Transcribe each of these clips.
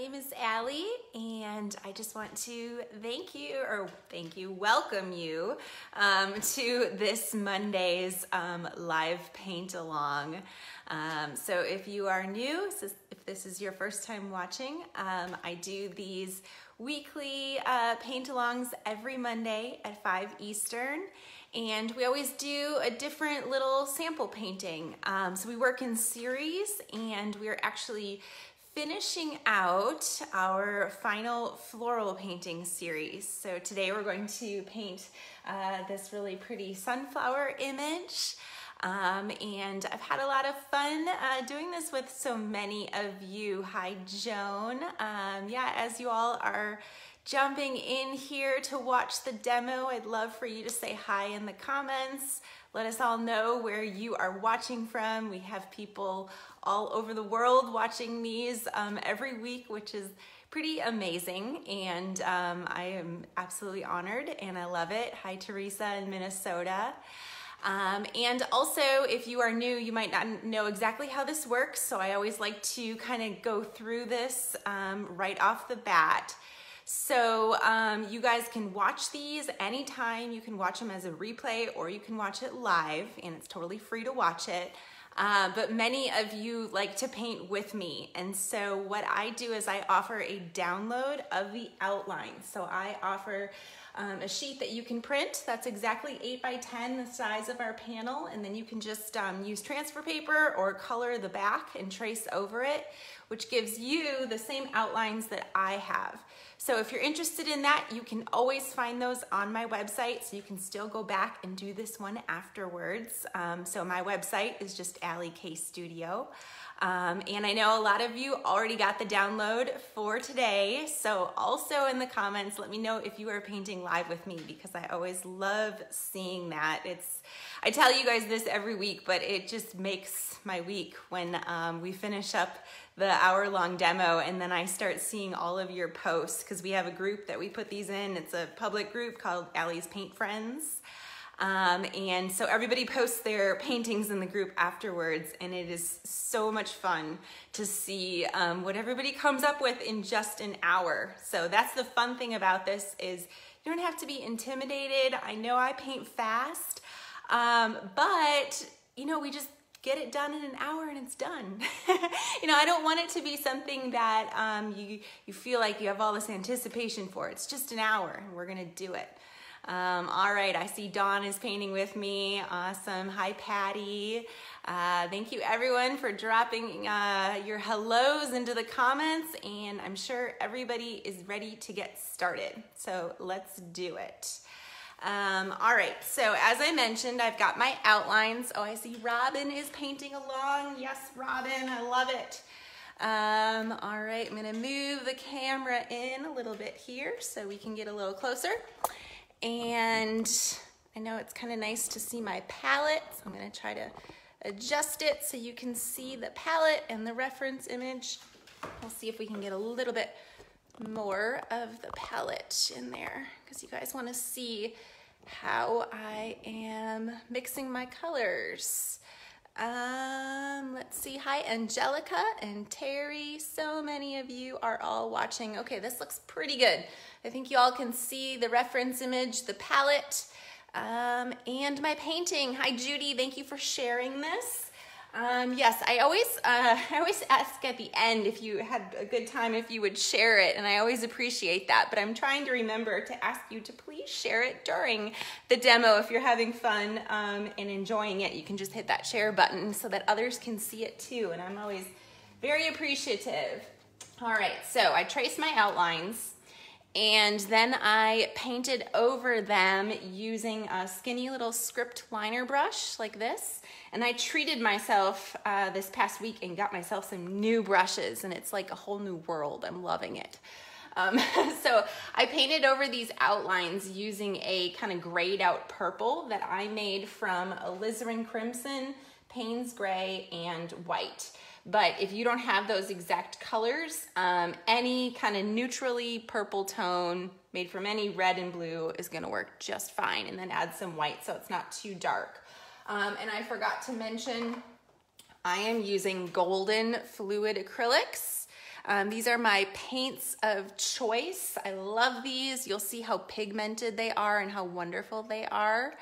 name is Allie, and I just want to welcome you to this Monday's live paint along. So if you are new, if this is your first time watching, I do these weekly paint alongs every Monday at 5 Eastern. And we always do a different little sample painting. So we work in series, and we're actually finishing out our final floral painting series. So today we're going to paint this really pretty sunflower image. And I've had a lot of fun doing this with so many of you. Hi, Joan. Yeah, as you all are jumping in here to watch the demo, I'd love for you to say hi in the comments. Let us all know where you are watching from. We have people all over the world watching these every week, which is pretty amazing. And I am absolutely honored and I love it. Hi, Teresa in Minnesota. And also, if you are new, you might not know exactly how this works. So I always like to kind of go through this right off the bat. So you guys can watch these anytime. You can watch them as a replay or you can watch it live, and it's totally free to watch it. But many of you like to paint with me. And so what I do is I offer a download of the outline. So I offer a sheet that you can print. That's exactly 8 by 10, the size of our panel. And then you can just use transfer paper or color the back and trace over it, which gives you the same outlines that I have. So if you're interested in that, you can always find those on my website, so you can still go back and do this one afterwards. So my website is just Allie K Studio. And I know a lot of you already got the download for today. So also in the comments, let me know if you are painting live with me, because I always love seeing that. I tell you guys this every week, but it just makes my week when we finish up the hour-long demo and then I start seeing all of your posts, because we have a group that we put these in. It's a public group called Allie's Paint Friends. And so everybody posts their paintings in the group afterwards, and it is so much fun to see what everybody comes up with in just an hour. So that's the fun thing about this, is you don't have to be intimidated. I know I paint fast, but you know, we just get it done in an hour and it's done. You know, I don't want it to be something that you feel like you have all this anticipation for. It's just an hour and we're gonna do it. All right, I see Dawn is painting with me. Awesome. Hi, Patty. Thank you everyone for dropping your hellos into the comments, and I'm sure everybody is ready to get started. So let's do it. All right, so as I mentioned, I've got my outlines. Oh, I see Robin is painting along. Yes, Robin, I love it. All right, I'm gonna move the camera in a little bit here so we can get a little closer. And I know it's kind of nice to see my palette, so I'm gonna try to adjust it so you can see the palette and the reference image. We'll see if we can get a little bit more of the palette in there, because you guys want to see how I am mixing my colors. Let's see. Hi, Angelica and Terry. So many of you are all watching. Okay, this looks pretty good. I think you all can see the reference image, the palette, and my painting. Hi, Judy. Thank you for sharing this. Yes, I always ask at the end if you had a good time, if you would share it, and I always appreciate that, but I'm trying to remember to ask you to please share it during the demo. If you're having fun and enjoying it, you can just hit that share button so that others can see it too, and I'm always very appreciative. All right, so I traced my outlines, and then I painted over them using a skinny little script liner brush like this. And I treated myself this past week and got myself some new brushes, and it's like a whole new world. I'm loving it. So I painted over these outlines using a kind of grayed out purple that I made from alizarin crimson, Payne's gray, and white. But if you don't have those exact colors, any kind of neutrally purple tone made from any red and blue is gonna work just fine. And then add some white so it's not too dark. And I forgot to mention, I am using golden fluid acrylics. These are my paints of choice. I love these. You'll see how pigmented they are and how wonderful they are.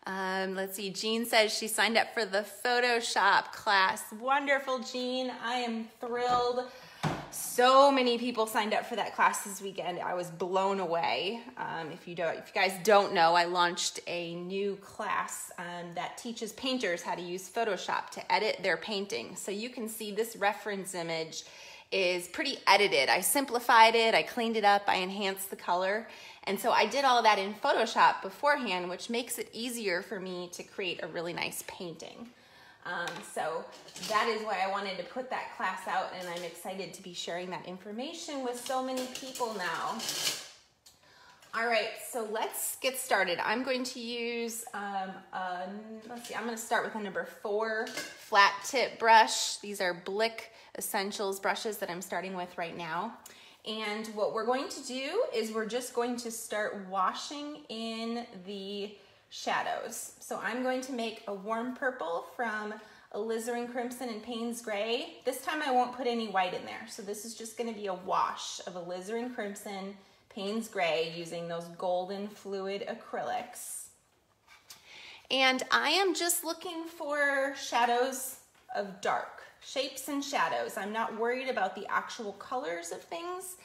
Let's see, Jean says she signed up for the Photoshop class. Wonderful, Jean. I am thrilled. So many people signed up for that class this weekend. I was blown away. If you guys don't know, I launched a new class that teaches painters how to use Photoshop to edit their paintings. So you can see this reference image is pretty edited. I simplified it, I cleaned it up, I enhanced the color. And so I did all that in Photoshop beforehand, which makes it easier for me to create a really nice painting. So that is why I wanted to put that class out, and I'm excited to be sharing that information with so many people now. All right, so let's get started. I'm going to use, let's see, I'm gonna start with a number 4 flat tip brush. These are Blick Essentials brushes that I'm starting with right now. And what we're going to do is we're just going to start washing in the shadows. So I'm going to make a warm purple from alizarin crimson and Payne's gray. This time I won't put any white in there. So this is just going to be a wash of alizarin crimson, Payne's gray using those golden fluid acrylics. And I am just looking for shadows of dark, shapes and shadows. I'm not worried about the actual colors of things,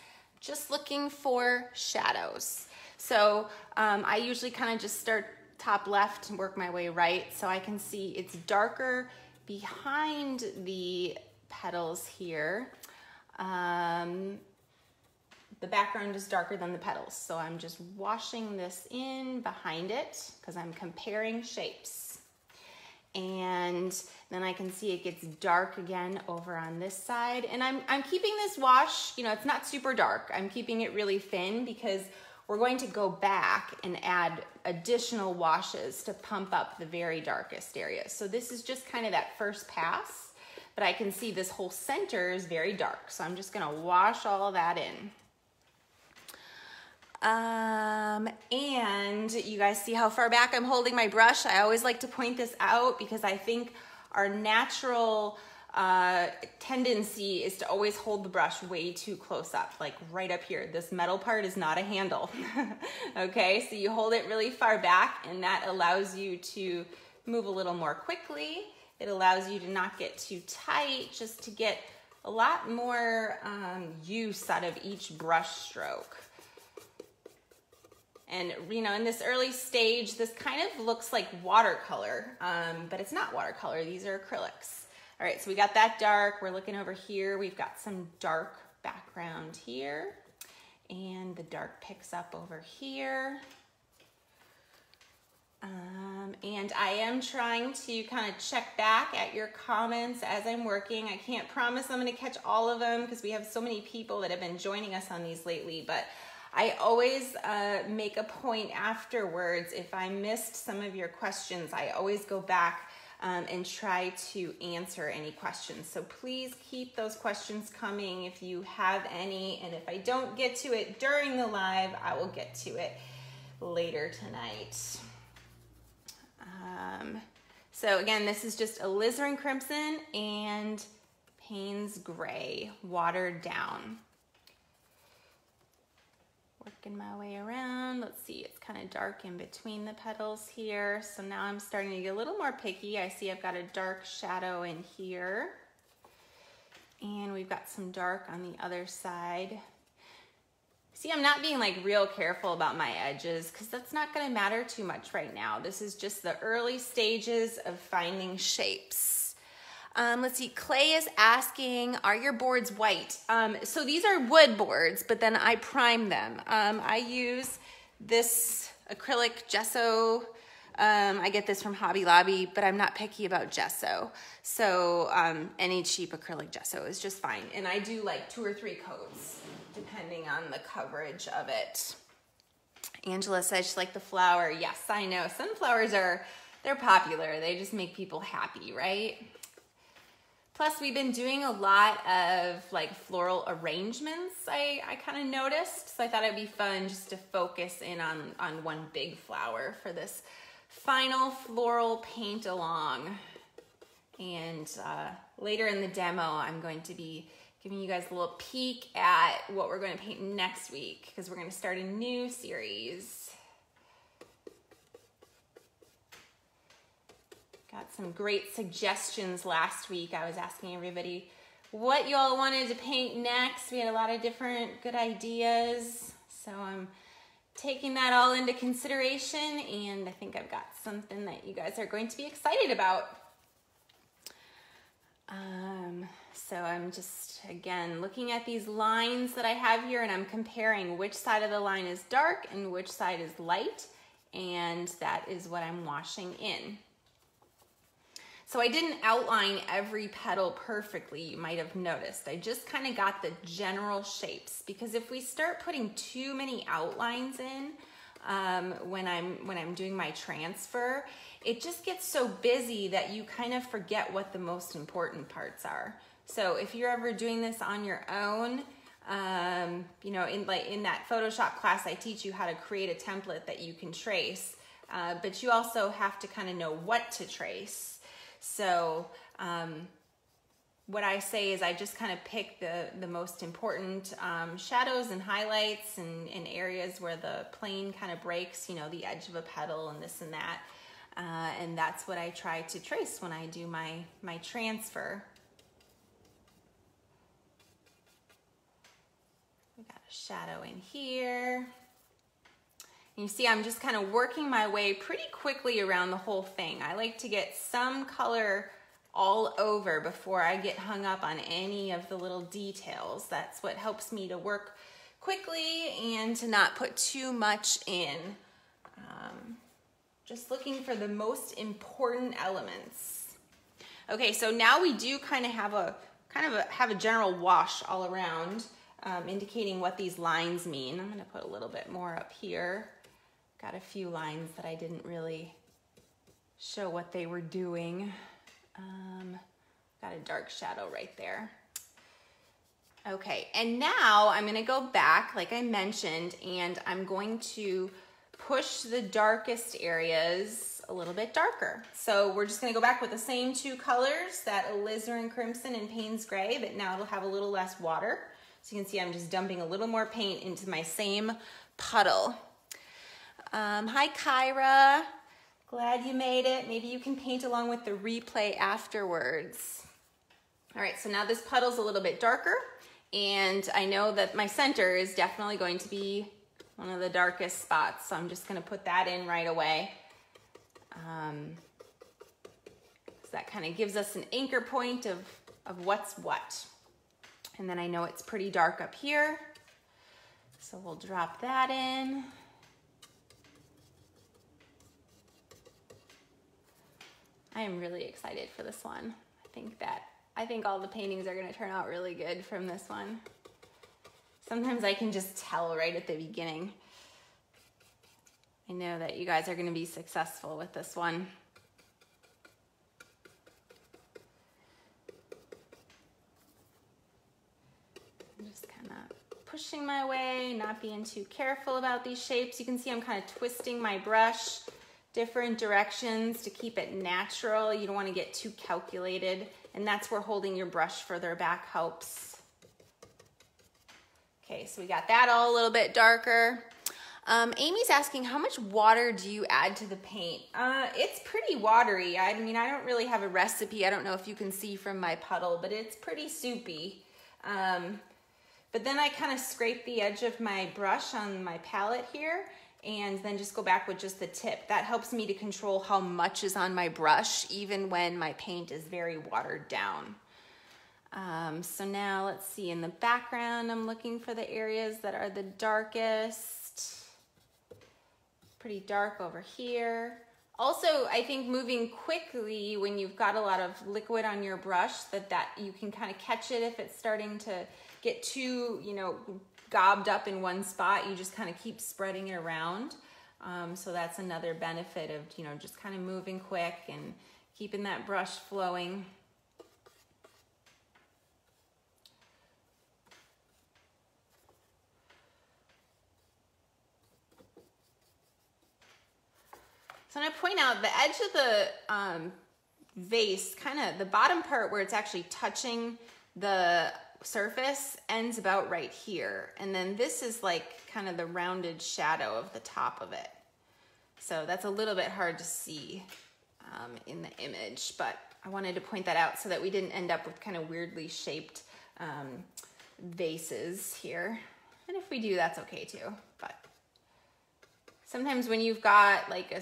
just looking for shadows. So I usually kind of just start top left and work my way right, so I can see it's darker behind the petals here. The background is darker than the petals, so I'm just washing this in behind it because I'm comparing shapes. And then I can see it gets dark again over on this side. And I'm keeping this wash, you know, it's not super dark. I'm keeping it really thin because we're going to go back and add additional washes to pump up the very darkest areas. So this is just kind of that first pass, but I can see this whole center is very dark. So I'm just gonna wash all of that in. And you guys see how far back I'm holding my brush? I always like to point this out because I think our natural tendency is to always hold the brush way too close up, like right up here. This metal part is not a handle. Okay, so you hold it really far back and that allows you to move a little more quickly. It allows you to not get too tight, just to get a lot more use out of each brush stroke. And you know, in this early stage, this kind of looks like watercolor, but it's not watercolor, these are acrylics. All right, so we got that dark. We're looking over here. We've got some dark background here, and the dark picks up over here. And I am trying to kind of check back at your comments as I'm working. I can't promise I'm going to catch all of them because we have so many people that have been joining us on these lately, but I always make a point afterwards. If I missed some of your questions, I always go back and try to answer any questions. So please keep those questions coming if you have any, and if I don't get to it during the live, I will get to it later tonight. So again, this is just alizarin crimson and Payne's gray, watered down. Working my way around. Let's see, it's kind of dark in between the petals here. So now I'm starting to get a little more picky. I see I've got a dark shadow in here. And we've got some dark on the other side. See, I'm not being like real careful about my edges because that's not going to matter too much right now. This is just the early stages of finding shapes. Let's see, Clay is asking, are your boards white? So these are wood boards, but then I prime them. I use this acrylic gesso. I get this from Hobby Lobby, but I'm not picky about gesso. So any cheap acrylic gesso is just fine. And I do like 2 or 3 coats, depending on the coverage of it. Angela says she liked the flower. Yes, I know. Sunflowers they're popular. They just make people happy, right? Plus, we've been doing a lot of like floral arrangements, I kind of noticed. So I thought it'd be fun just to focus in on one big flower for this final floral paint along. And later in the demo, I'm going to be giving you guys a little peek at what we're going to paint next week, because we're going to start a new series. Got some great suggestions last week. I was asking everybody what y'all wanted to paint next. We had a lot of different good ideas. So I'm taking that all into consideration, and I think I've got something that you guys are going to be excited about. So I'm just, again, looking at these lines that I have here, and I'm comparing which side of the line is dark and which side is light, and that is what I'm washing in. So I didn't outline every petal perfectly, you might have noticed. I just kind of got the general shapes, because if we start putting too many outlines in when I'm doing my transfer, it just gets so busy that you kind of forget what the most important parts are. So if you're ever doing this on your own, you know, in that Photoshop class, I teach you how to create a template that you can trace, but you also have to kind of know what to trace. So what I say is I just kind of pick the most important shadows and highlights and areas where the plane kind of breaks, you know, the edge of a petal and this and that. And that's what I try to trace when I do my transfer. We got a shadow in here. You see, I'm just kind of working my way pretty quickly around the whole thing. I like to get some color all over before I get hung up on any of the little details. That's what helps me to work quickly and to not put too much in. Just looking for the most important elements. Okay, so now we do kind of have a general wash all around, indicating what these lines mean. I'm gonna put a little bit more up here. Got a few lines that I didn't really show what they were doing. Got a dark shadow right there. Okay, and now I'm gonna go back, like I mentioned, and I'm going to push the darkest areas a little bit darker. So we're just gonna go back with the same two colors, that alizarin crimson and Payne's gray, but now it'll have a little less water. So you can see I'm just dumping a little more paint into my same puddle. Hi Kyra, glad you made it. Maybe you can paint along with the replay afterwards. All right, so now this puddle's a little bit darker, and I know that my center is definitely going to be one of the darkest spots, so I'm just gonna put that in right away. So that kind of gives us an anchor point of what's what. And then I know it's pretty dark up here, so we'll drop that in. I am really excited for this one. I think all the paintings are gonna turn out really good from this one. Sometimes I can just tell right at the beginning. I know that you guys are gonna be successful with this one. I'm just kind of pushing my way, not being too careful about these shapes. You can see I'm kind of twisting my brush different directions to keep it natural. You don't want to get too calculated, and that's where holding your brush further back helps. Okay, so we got that all a little bit darker. Amy's asking, how much water do you add to the paint? It's pretty watery. I mean, I don't really have a recipe. I don't know if you can see from my puddle, but it's pretty soupy. But then I kind of scrape the edge of my brush on my palette here, and then just go back with just the tip. That helps me to control how much is on my brush, even when my paint is very watered down. So now let's see, in the background, I'm looking for the areas that are the darkest. Pretty dark over here. Also, I think moving quickly when you've got a lot of liquid on your brush, that you can kind of catch it if it's starting to get too, you know, gobbed up in one spot. You just kind of keep spreading it around. So that's another benefit of, you know, just kind of moving quick and keeping that brush flowing. So I'm going to point out the edge of the vase, kind of the bottom part where it's actually touching the surface ends about right here. And then this is like kind of the rounded shadow of the top of it. So that's a little bit hard to see in the image, but I wanted to point that out so that we didn't end up with kind of weirdly shaped vases here. And if we do, that's okay too. But sometimes when you've got like a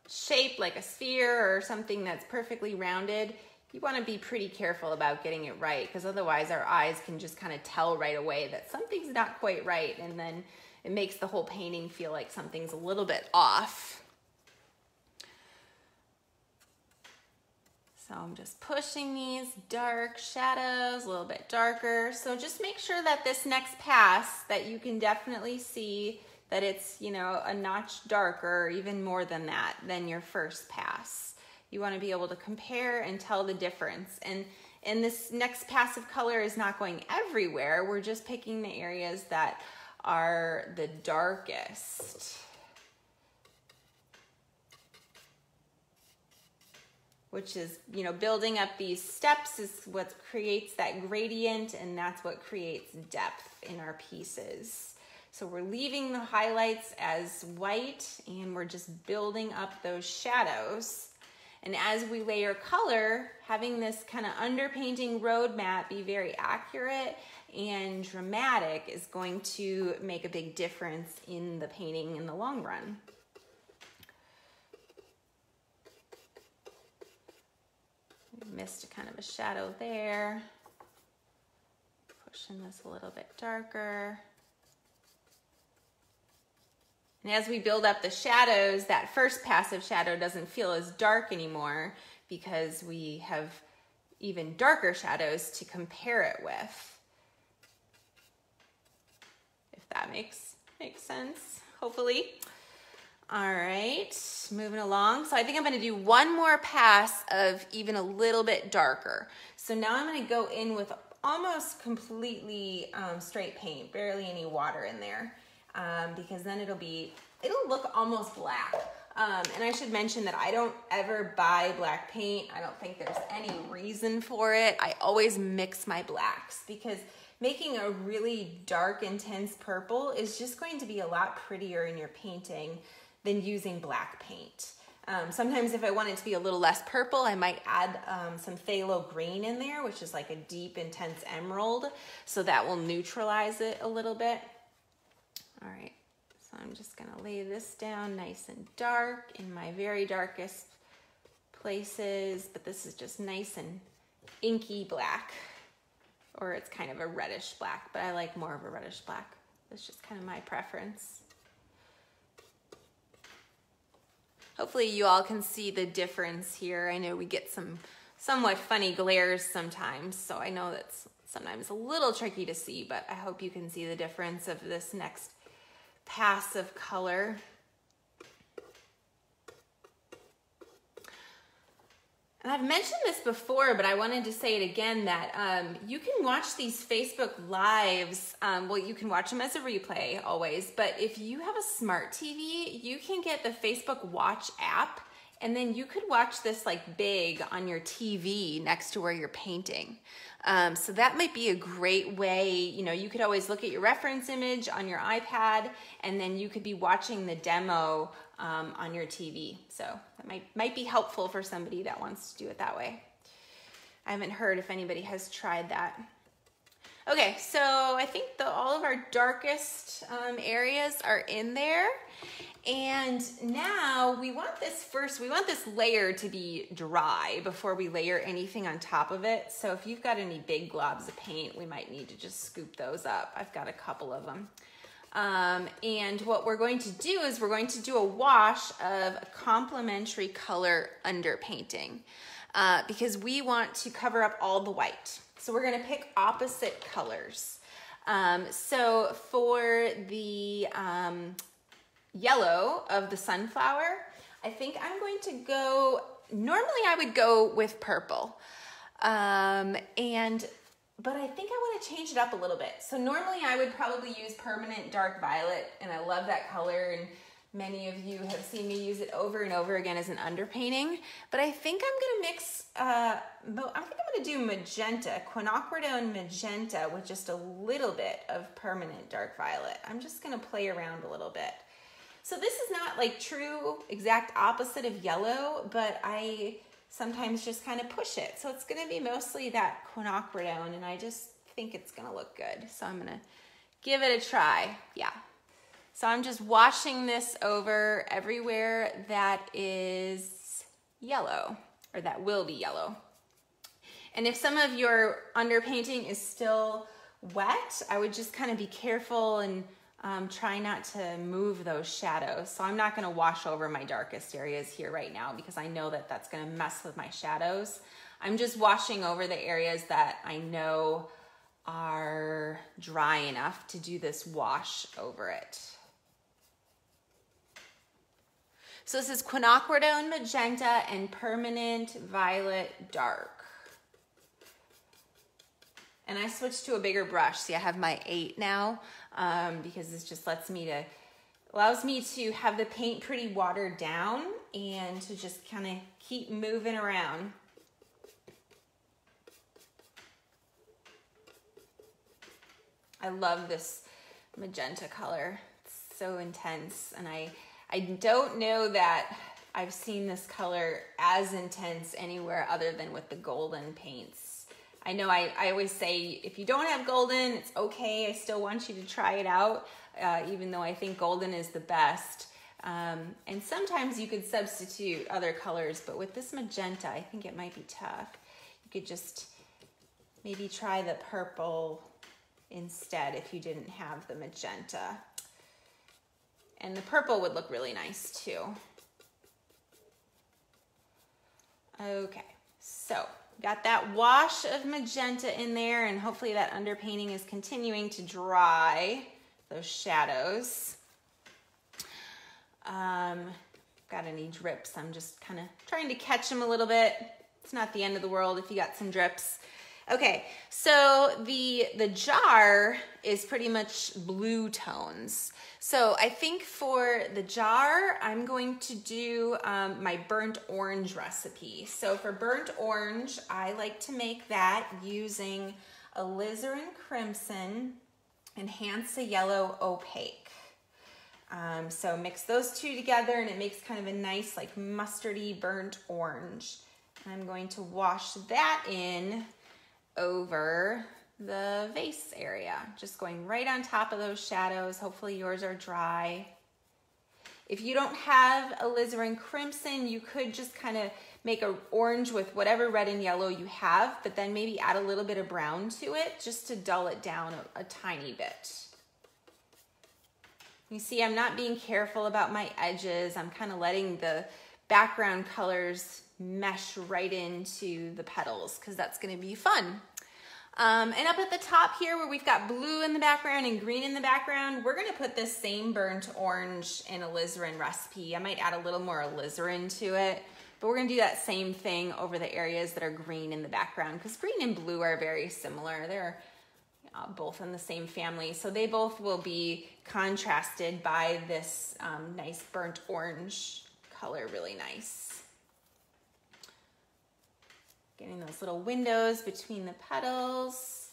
shape like a sphere or something that's perfectly rounded, you want to be pretty careful about getting it right, because otherwise our eyes can just kind of tell right away that something's not quite right, and then it makes the whole painting feel like something's a little bit off. So I'm just pushing these dark shadows a little bit darker. So just make sure that this next pass that you can definitely see that it's, you know, a notch darker, or even more than that, than your first pass. You want to be able to compare and tell the difference. And this next pass of color is not going everywhere. We're just picking the areas that are the darkest. Which is, you know, building up these steps is what creates that gradient, and that's what creates depth in our pieces. So we're leaving the highlights as white, and we're just building up those shadows. And as we layer color, having this kind of underpainting roadmap be very accurate and dramatic is going to make a big difference in the painting in the long run. Missed a kind of a shadow there. Pushing this a little bit darker. And as we build up the shadows, that first passive shadow doesn't feel as dark anymore because we have even darker shadows to compare it with. If that makes sense, hopefully. All right, moving along. So I think I'm gonna do one more pass of even a little bit darker. So now I'm gonna go in with almost completely straight paint, barely any water in there, because then it'll look almost black. And I should mention that I don't ever buy black paint. I don't think there's any reason for it. I always mix my blacks because making a really dark, intense purple is just going to be a lot prettier in your painting than using black paint. Sometimes if I want it to be a little less purple, I might add some phthalo green in there, which is like a deep, intense emerald. So that will neutralize it a little bit. All right, so I'm just gonna lay this down nice and dark in my very darkest places, but this is just nice and inky black, or it's kind of a reddish black, but I like more of a reddish black. That's just kind of my preference. Hopefully you all can see the difference here. I know we get some somewhat funny glares sometimes, so I know that's sometimes a little tricky to see, but I hope you can see the difference of this next pass of color. And I've mentioned this before, but I wanted to say it again, that you can watch these Facebook Lives. Well, you can watch them as a replay always, but if you have a smart TV, you can get the Facebook Watch app, and then you could watch this like big on your TV next to where you're painting. So that might be a great way. You know, you could always look at your reference image on your iPad, and then you could be watching the demo on your TV. So that might be helpful for somebody that wants to do it that way. I haven't heard if anybody has tried that. Okay, so I think all of our darkest areas are in there. And now we want this layer to be dry before we layer anything on top of it. So if you've got any big globs of paint, we might need to just scoop those up. I've got a couple of them. And what we're going to do is we're going to do a wash of a complementary color underpainting because we want to cover up all the white. So we're going to pick opposite colors. So for the yellow of the sunflower, I think I'm going to go, normally I would go with purple. But I think I want to change it up a little bit. So normally I would probably use permanent dark violet, and I love that color, and Many of you have seen me use it over and over again as an underpainting, but I think I'm gonna mix, I think I'm gonna do magenta, quinacridone magenta with just a little bit of permanent dark violet. I'm just gonna play around a little bit. So this is not like true exact opposite of yellow, but I sometimes just kind of push it. So it's gonna be mostly that quinacridone, and I just think it's gonna look good. So I'm gonna give it a try, yeah. So I'm just washing this over everywhere that is yellow, or that will be yellow. And if some of your underpainting is still wet, I would just kind of be careful and try not to move those shadows. So I'm not gonna wash over my darkest areas here right now because I know that that's gonna mess with my shadows. I'm just washing over the areas that I know are dry enough to do this wash over it. So this is quinacridone magenta and permanent violet dark. And I switched to a bigger brush. See, I have my 8 now because this just allows me to have the paint pretty watered down and to just kind of keep moving around. I love this magenta color. It's so intense, and I don't know that I've seen this color as intense anywhere other than with the golden paints. I know I always say if you don't have golden, it's okay. I still want you to try it out, even though I think golden is the best. And sometimes you could substitute other colors, but with this magenta, I think it might be tough. You could just maybe try the purple instead if you didn't have the magenta. And the purple would look really nice too. Okay, so got that wash of magenta in there, and hopefully that underpainting is continuing to dry those shadows. Got any drips? I'm just kind of trying to catch them a little bit. It's not the end of the world if you got some drips. Okay, so the jar is pretty much blue tones. So I think for the jar, I'm going to do my burnt orange recipe. So for burnt orange, I like to make that using alizarin crimson and Hansa yellow opaque. So mix those two together and it makes kind of a nice like mustardy burnt orange. I'm going to wash that in over the vase area, just going right on top of those shadows. Hopefully yours are dry. If you don't have alizarin crimson, you could just kind of make an orange with whatever red and yellow you have, but then maybe add a little bit of brown to it just to dull it down a tiny bit. You see, I'm not being careful about my edges. I'm kind of letting the background colors mesh right into the petals because that's going to be fun. And up at the top here where we've got blue in the background and green in the background, we're going to put this same burnt orange and alizarin recipe. I might add a little more alizarin to it, but we're going to do that same thing over the areas that are green in the background because green and blue are very similar. They're both in the same family, so they both will be contrasted by this nice burnt orange color, really nice. Getting those little windows between the petals.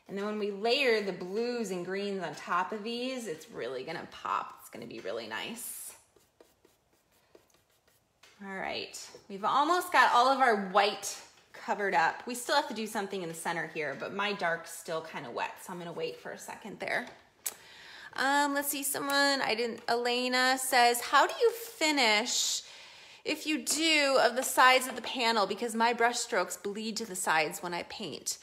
And then when we layer the blues and greens on top of these, it's really gonna pop. It's gonna be really nice. All right, we've almost got all of our white covered up. We still have to do something in the center here, but my dark's still kind of wet, so I'm gonna wait for a second there. Let's see, Elena says, how do you finish if you do of the sides of the panel, because my brush strokes bleed to the sides when I paint.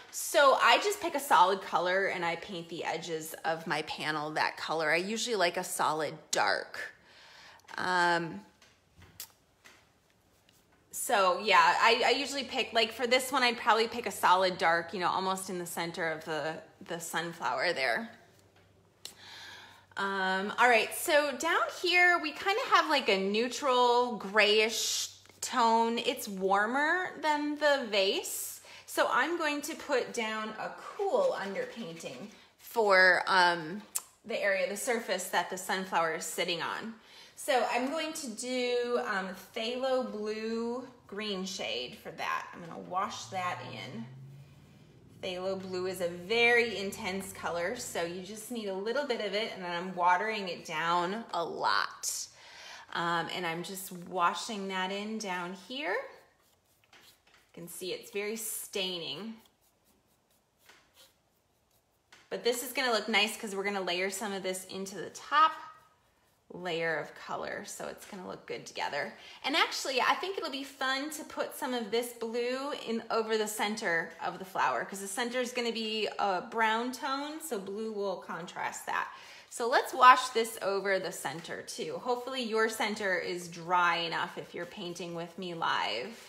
So I just pick a solid color and I paint the edges of my panel that color. I usually like a solid dark. So yeah, I usually pick, like for this one, I'd probably pick a solid dark, you know, almost in the center of the sunflower there. All right, so down here, we kind of have like a neutral grayish tone. It's warmer than the vase. So I'm going to put down a cool underpainting for the area, the surface that the sunflower is sitting on. So I'm going to do phthalo blue green shade for that. I'm gonna wash that in. Phthalo blue is a very intense color, so you just need a little bit of it, and then I'm watering it down a lot. And I'm just washing that in down here. You can see it's very staining. But this is gonna look nice because we're gonna layer some of this into the top layer of color, so it's gonna look good together. And actually, I think it'll be fun to put some of this blue in over the center of the flower, because the center is gonna be a brown tone, so blue will contrast that. So let's wash this over the center too. Hopefully your center is dry enough if you're painting with me live.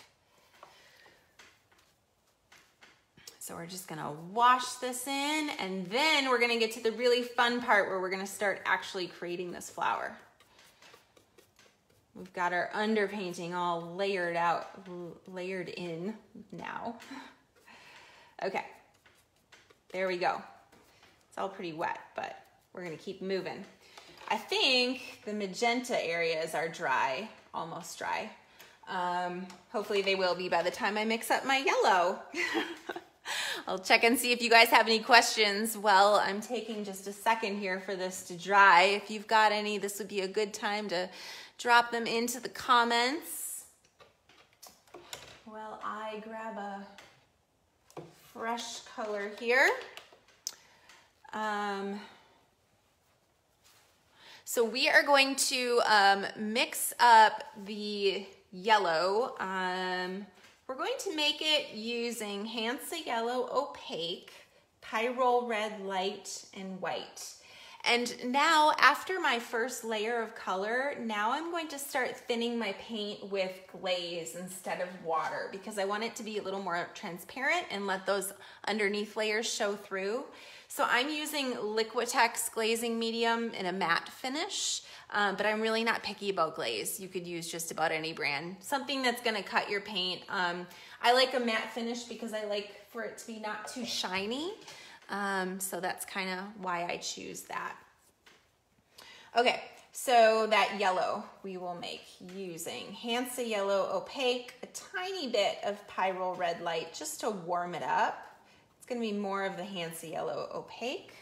So we're just gonna wash this in, and then we're gonna get to the really fun part where we're gonna start actually creating this flower. We've got our underpainting all layered in now. Okay, there we go. It's all pretty wet, but we're gonna keep moving. I think the magenta areas are dry, almost dry. Hopefully they will be by the time I mix up my yellow. I'll check and see if you guys have any questions. Well, I'm taking just a second here for this to dry. If you've got any, this would be a good time to drop them into the comments. Well, I grab a fresh color here. So we are going to mix up the yellow. We're going to make it using Hansa Yellow Opaque, Pyrrole Red Light, and White. And now, after my first layer of color, now I'm going to start thinning my paint with glaze instead of water, because I want it to be a little more transparent and let those underneath layers show through. So I'm using liquitex glazing medium in a matte finish, but I'm really not picky about glaze. You could use just about any brand. Something that's gonna cut your paint. I like a matte finish because I like for it to be not too shiny. So that's kind of why I choose that. Okay, so that yellow we will make using Hansa Yellow Opaque, a tiny bit of Pyrrole Red Light just to warm it up. It's gonna be more of the Hansa Yellow Opaque.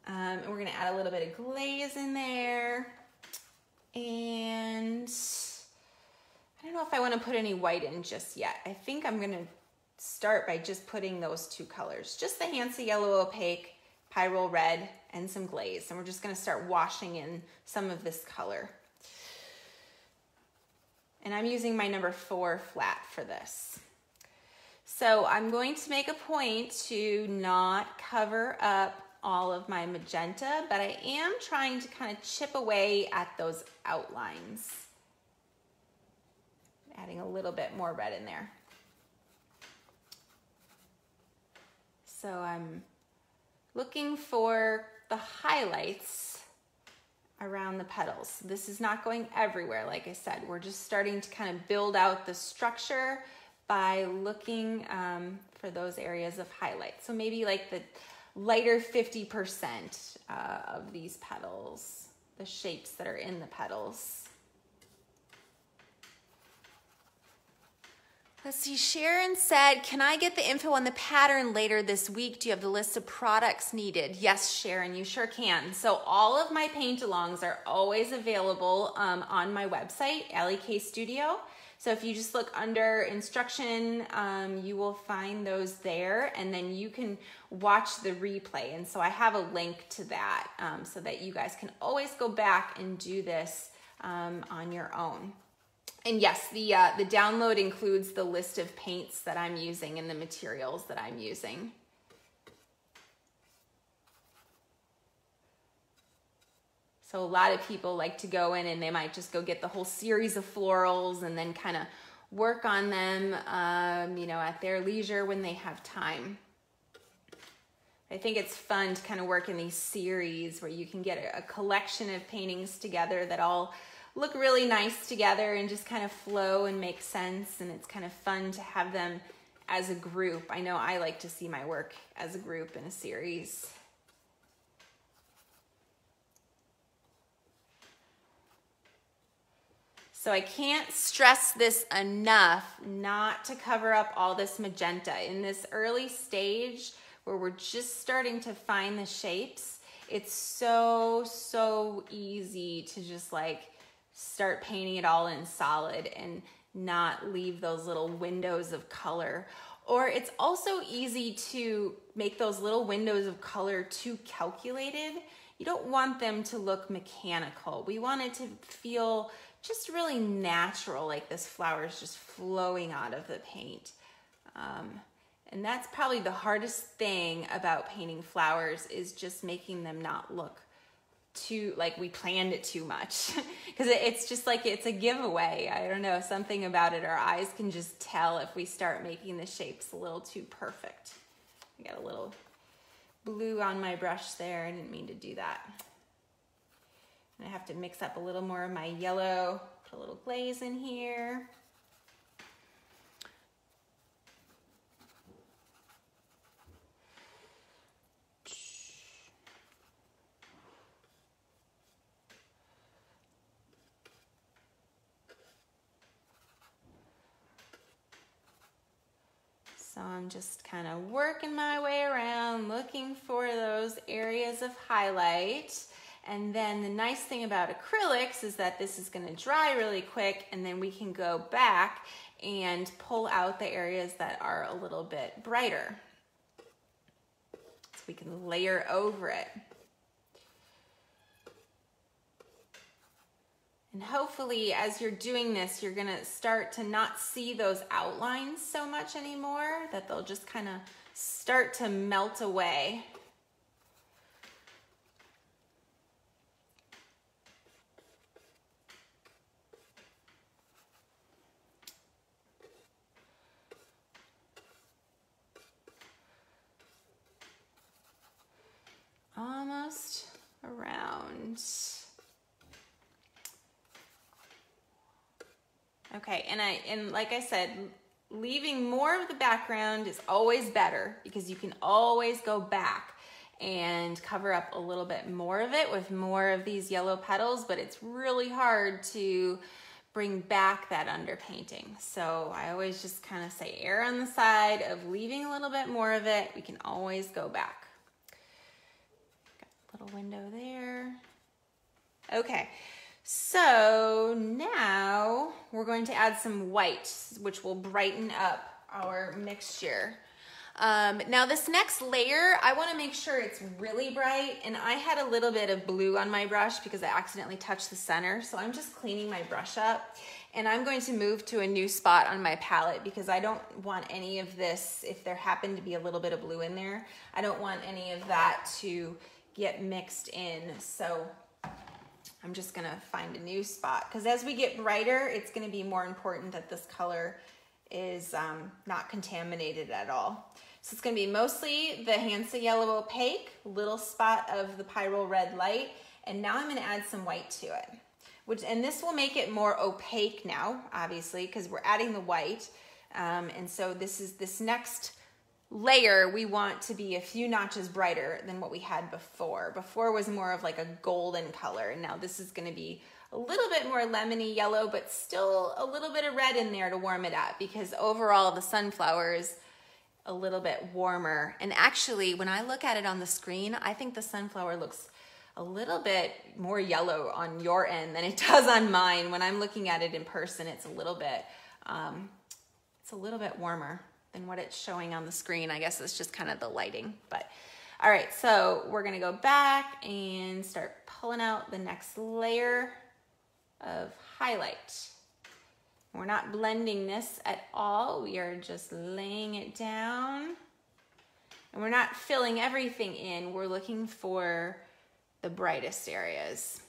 And we're gonna add a little bit of glaze in there. And I don't know if I wanna put any white in just yet. I think I'm gonna start by just putting those two colors, just the Hansa Yellow Opaque, Pyrrole Red, and some glaze. And we're just gonna start washing in some of this color. And I'm using my number 4 flat for this. So I'm going to make a point to not cover up all of my magenta, but I am trying to kind of chip away at those outlines. Adding a little bit more red in there. So I'm looking for the highlights around the petals. This is not going everywhere, like I said. We're just starting to kind of build out the structure by looking for those areas of highlight. So maybe like the lighter 50% of these petals, the shapes that are in the petals. Let's see, Sharon said, can I get the info on the pattern later this week? Do you have the list of products needed? Yes, Sharon, you sure can. So all of my paint-alongs are always available on my website, Allie K Studio. So if you just look under instruction, you will find those there, and then you can watch the replay. And so I have a link to that so that you guys can always go back and do this on your own. And yes, the download includes the list of paints that I'm using and the materials that I'm using. So a lot of people like to go in and they might just go get the whole series of florals and then kind of work on them, you know, at their leisure when they have time. I think it's fun to kind of work in these series where you can get a collection of paintings together that all look really nice together and just kind of flow and make sense. And it's kind of fun to have them as a group. I know I like to see my work as a group in a series. So I can't stress this enough not to cover up all this magenta. In this early stage where we're just starting to find the shapes, it's so easy to just like start painting it all in solid and not leave those little windows of color. Or it's also easy to make those little windows of color too calculated. You don't want them to look mechanical. We want it to feel just really natural, like this flower is just flowing out of the paint. And that's probably the hardest thing about painting flowers, is just making them not look too like we planned it too much. Because it's just like, it's a giveaway. I don't know, something about it. Our eyes can just tell if we start making the shapes a little too perfect. I got a little blue on my brush there. I didn't mean to do that. I have to mix up a little more of my yellow, put a little glaze in here. So I'm just kind of working my way around, looking for those areas of highlight. And then the nice thing about acrylics is that this is going to dry really quick, and then we can go back and pull out the areas that are a little bit brighter. So we can layer over it. And hopefully as you're doing this, you're going to start to not see those outlines so much anymore, that they'll just kind of start to melt away. Almost around. Okay, and like I said, leaving more of the background is always better, because you can always go back and cover up a little bit more of it with more of these yellow petals, but it's really hard to bring back that underpainting. So I always just kind of say err on the side of leaving a little bit more of it. We can always go back. Got a little window there. Okay. So now we're going to add some white, which will brighten up our mixture. Now this next layer, I want to make sure it's really bright, and I had a little bit of blue on my brush because I accidentally touched the center. So I'm just cleaning my brush up, and I'm going to move to a new spot on my palette because I don't want any of this, if there happened to be a little bit of blue in there, I don't want any of that to get mixed in. So I'm just gonna find a new spot, because as we get brighter, it's gonna be more important that this color is not contaminated at all. So it's gonna be mostly the Hansa Yellow Opaque, little spot of the Pyrrole Red Light, and now I'm gonna add some white to it. And this will make it more opaque now, obviously, because we're adding the white. And so this next layer we want to be a few notches brighter than what we had before. Before was more of like a golden color, and now this is going to be a little bit more lemony yellow, but still a little bit of red in there to warm it up, because overall the sunflower is a little bit warmer. And actually, when I look at it on the screen, I think the sunflower looks a little bit more yellow on your end than it does on mine. When I'm looking at it in person, it's a little bit warmer than what it's showing on the screen. I guess it's just kind of the lighting. But all right, so we're gonna go back and start pulling out the next layer of highlight. We're not blending this at all. We are just laying it down, and we're not filling everything in. We're looking for the brightest areas.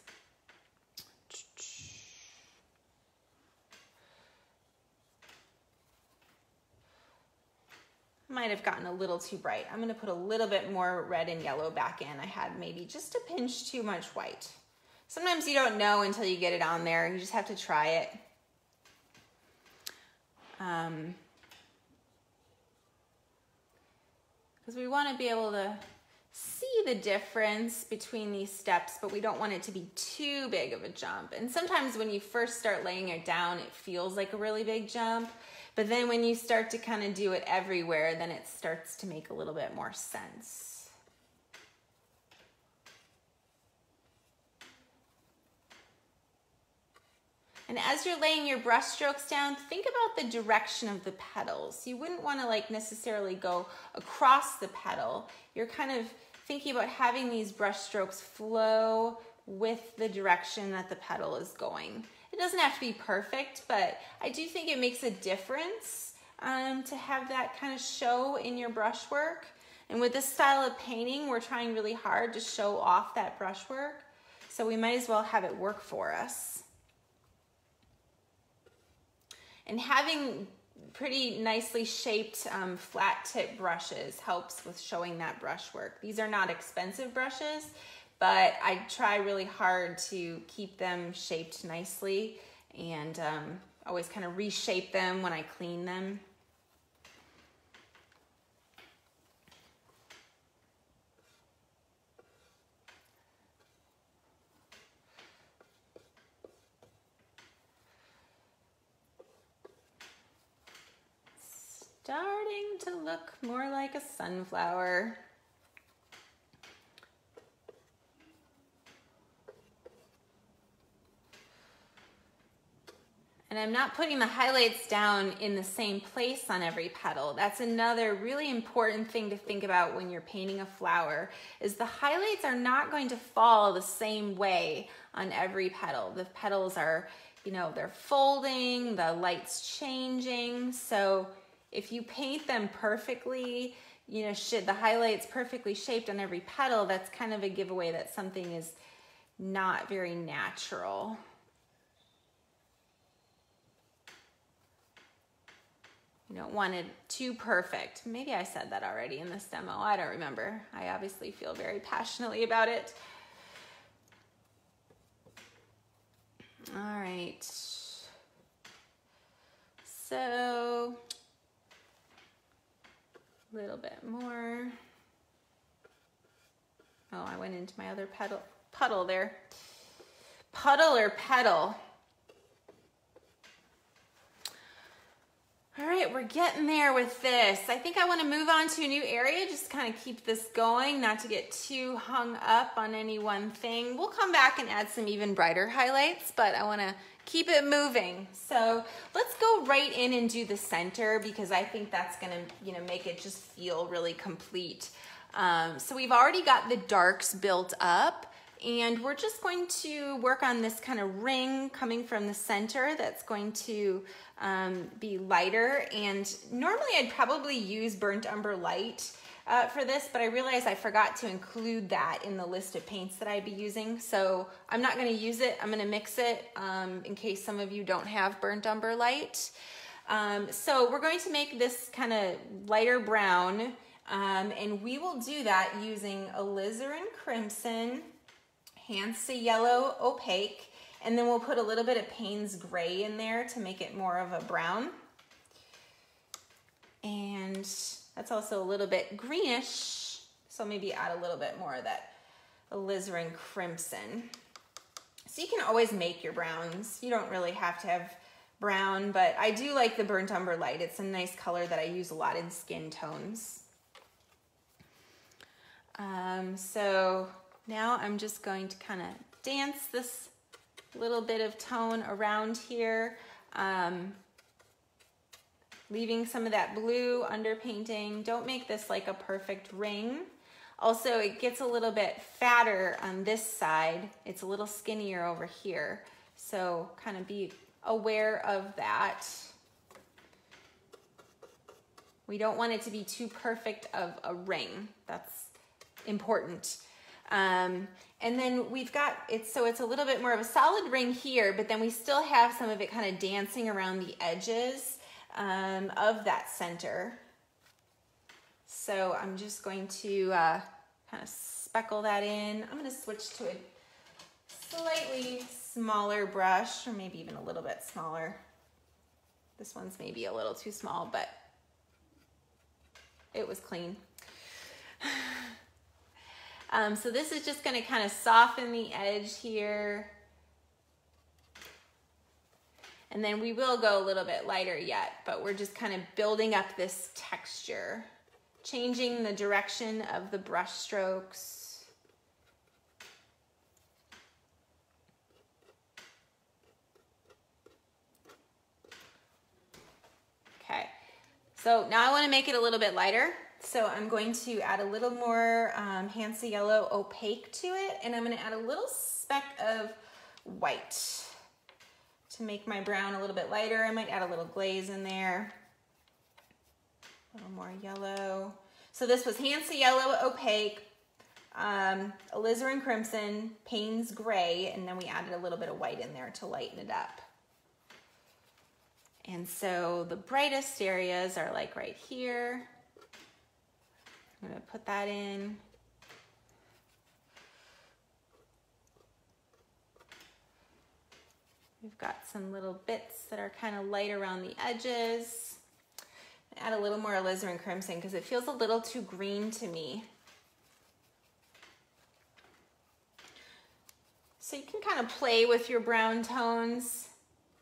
Might have gotten a little too bright. I'm gonna put a little bit more red and yellow back in. I had maybe just a pinch too much white. Sometimes you don't know until you get it on there. You just have to try it. Because we want to be able to see the difference between these steps, but we don't want it to be too big of a jump. And sometimes when you first start laying it down, it feels like a really big jump, but then when you start to kind of do it everywhere, then it starts to make a little bit more sense. And as you're laying your brush strokes down, think about the direction of the petals. You wouldn't want to like necessarily go across the petal. You're kind of thinking about having these brush strokes flow with the direction that the petal is going. It doesn't have to be perfect, but I do think it makes a difference to have that kind of show in your brushwork. And with this style of painting, we're trying really hard to show off that brushwork, so we might as well have it work for us. And having pretty nicely shaped flat tip brushes helps with showing that brushwork. These are not expensive brushes, but I try really hard to keep them shaped nicely and always kind of reshape them when I clean them. Starting to look more like a sunflower. And I'm not putting the highlights down in the same place on every petal. That's another really important thing to think about when you're painting a flower, is the highlights are not going to fall the same way on every petal. The petals are, you know, they're folding, the light's changing, so if you paint them perfectly, you know, the highlights perfectly shaped on every petal, that's kind of a giveaway that something is not very natural. You don't want it too perfect. Maybe I said that already in this demo. I don't remember. I obviously feel very passionately about it. All right. So a little bit more. Oh, I went into my other puddle there. Puddle or petal? All right, we're getting there with this. I think I want to move on to a new area, just kind of keep this going, not to get too hung up on any one thing. We'll come back and add some even brighter highlights, but I want to keep it moving. So let's go right in and do the center, because I think that's gonna, you know, make it just feel really complete. So we've already got the darks built up, and we're just going to work on this kind of ring coming from the center that's going to be lighter. And normally I'd probably use burnt umber light for this, but I realized I forgot to include that in the list of paints that I'd be using. So I'm not going to use it. I'm going to mix it in case some of you don't have burnt umber light. So we're going to make this kind of lighter brown, and we will do that using alizarin crimson, Hansa yellow opaque, and then we'll put a little bit of Payne's gray in there to make it more of a brown. And that's also a little bit greenish, so maybe add a little bit more of that alizarin crimson. So you can always make your browns. You don't really have to have brown, but I do like the burnt umber light. It's a nice color that I use a lot in skin tones. So now I'm just going to kind of dance this little bit of tone around here, leaving some of that blue underpainting. Don't make this like a perfect ring. Also, it gets a little bit fatter on this side. It's a little skinnier over here. So kind of be aware of that. We don't want it to be too perfect of a ring. That's important. And then we've got it, so it's a little bit more of a solid ring here, but then we still have some of it kind of dancing around the edges of that center. So I'm just going to kind of speckle that in. I'm going to switch to a slightly smaller brush, or maybe even a little bit smaller. This one's maybe a little too small, but it was clean. So this is just gonna kind of soften the edge here. And then we will go a little bit lighter yet, but we're just kind of building up this texture, changing the direction of the brush strokes. Okay, so now I want to make it a little bit lighter. So I'm going to add a little more Hansa Yellow Opaque to it, and I'm going to add a little speck of white to make my brown a little bit lighter. I might add a little glaze in there. A little more yellow. So this was Hansa Yellow Opaque, alizarin Crimson, Payne's Gray, and then we added a little bit of white in there to lighten it up. And so the brightest areas are like right here. I'm gonna put that in. We've got some little bits that are kind of light around the edges. Add a little more alizarin crimson because it feels a little too green to me. So you can kind of play with your brown tones.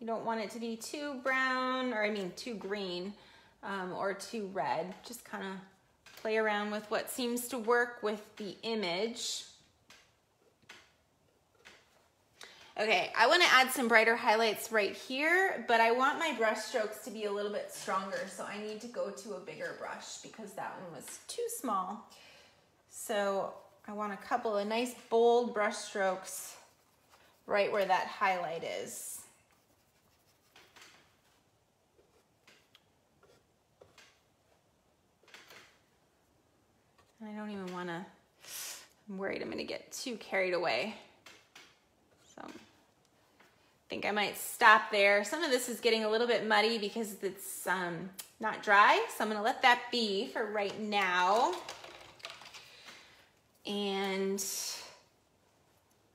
You don't want it to be too brown, or I mean too green or too red. Just kind of play around with what seems to work with the image. Okay, I want to add some brighter highlights right here, but I want my brush strokes to be a little bit stronger, so I need to go to a bigger brush because that one was too small. So I want a couple of nice bold brush strokes right where that highlight is. And I don't even want to, I'm worried I'm going to get too carried away. So I think I might stop there. Some of this is getting a little bit muddy because it's not dry, so I'm going to let that be for right now. And